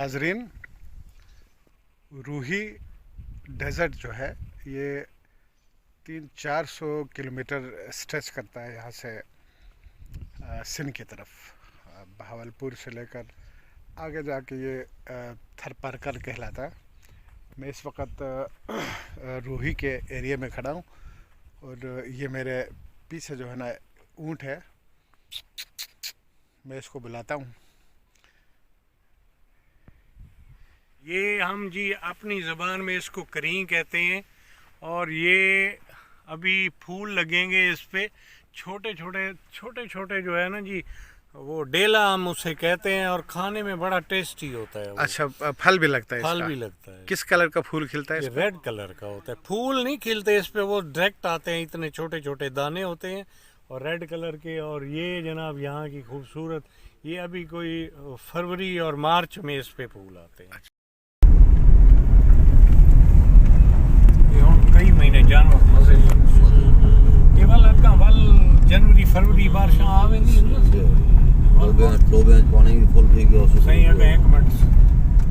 नाजरीन, रूही डेजर्ट जो है ये 300-400 किलोमीटर स्ट्रेच करता है यहाँ से सिंध की तरफ। बहावलपुर से लेकर आगे जाके ये थरपारकर कहलाता है। मैं इस वक्त रूही के एरिया में खड़ा हूँ और ये मेरे पीछे जो है ना ऊँट है, मैं इसको बुलाता हूँ। ये हम जी अपनी ज़बान में इसको करीं कहते हैं और ये अभी फूल लगेंगे इस पे, छोटे छोटे जो है ना जी, वो डेला हम उसे कहते हैं और खाने में बड़ा टेस्टी होता है। अच्छा, फल भी लगता है? फल इसका भी लगता है। किस कलर का फूल खिलता है? ये रेड कलर का होता है। फूल नहीं खिलते इस पे, वो डायरेक्ट आते हैं, इतने छोटे छोटे दाने होते हैं और रेड कलर के। और ये जनाब यहाँ की खूबसूरत, ये अभी कोई फरवरी और मार्च में इस पे फूल आते हैं। कई महीने जानवर मजे केवल अक्का वल जनवरी फरवरी बारिश आवेंगी दो बेंच पानी भी फुल थी गया उससे सही है। एक मिनट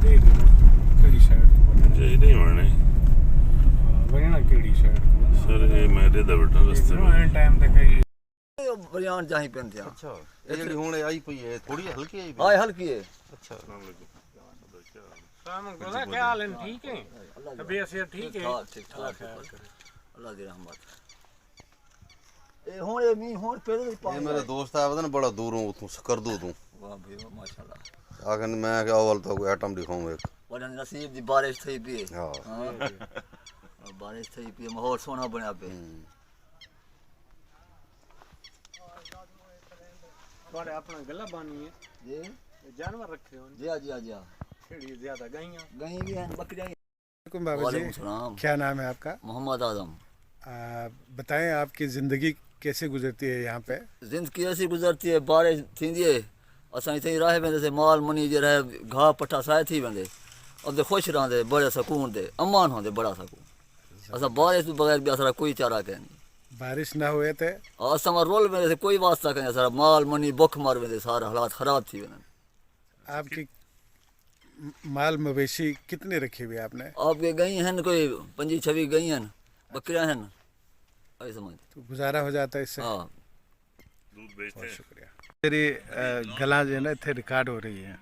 देख केड़ी साइड को जी नहीं होने बने केड़ी साइड को सर ये मेरे दा बैठा रास्ते में टाइम तक ये बयान जाही पेन थे। अच्छा ये जेडी हुन आई पई है, थोड़ी हल्की आई हाय हल्की है। अच्छा सामन को क्या हाल है? ठीक है, तबीयत से ठीक है? ठीक ठाक है, अल्लाह की रहमत। ए हुन ये मी हुन पेड़ भी ये पानी मेरा दोस्त है वदन बड़ा दूरों उतों सकरदू तू वाह भाई वाह माशाल्लाह। आखन मैं क्या अवल तो कोई आइटम दिखाऊं एक बड़ा नसीब दी बारिश थई पी। हां हां बारिश थई पी, माहौल सोना बनया पे। बड़े अपना गला बानी है जी जानवर रखे हो जी जी जी केड़ी ज्यादा गायें गई भी हैं, बकरियां। बाबा जी, क्या नाम है आपका? मोहम्मद आजम। बताएं आपकी ज़िंदगी कैसे गुजरती है यहाँ पे? जिंदगी ऐसी गुजरती है, बारिश थींदी है, असां इते ही रहे वेंदे से माल मनी जे रहे घाह पट्ठा साए थी वेंदे, अब खुश रहंदे, बड़े सुकून दे अमान होंदे, बड़ा सुकून। असां बारिश तो बगैर भी असां कोई चारा कह नहीं। बारिश ना हुए थे असां रोल वेंदे से कोई वास्ता कहीं, असां माल मनी बुख मार वेंदे, सारा हालात ख़राब थी वेंदे। आपकी माल मवेशी कितने रखी हुई आपने? आपके गई हैं कोई 25-26 गई हैं, बकरियां हैं, ऐसे समझ तो गुजारा हो जाता है इससे? हाँ दूध बेचते हैं। शुक्रिया। मेरी गला जो है ना इतने रिकॉर्ड हो रही है।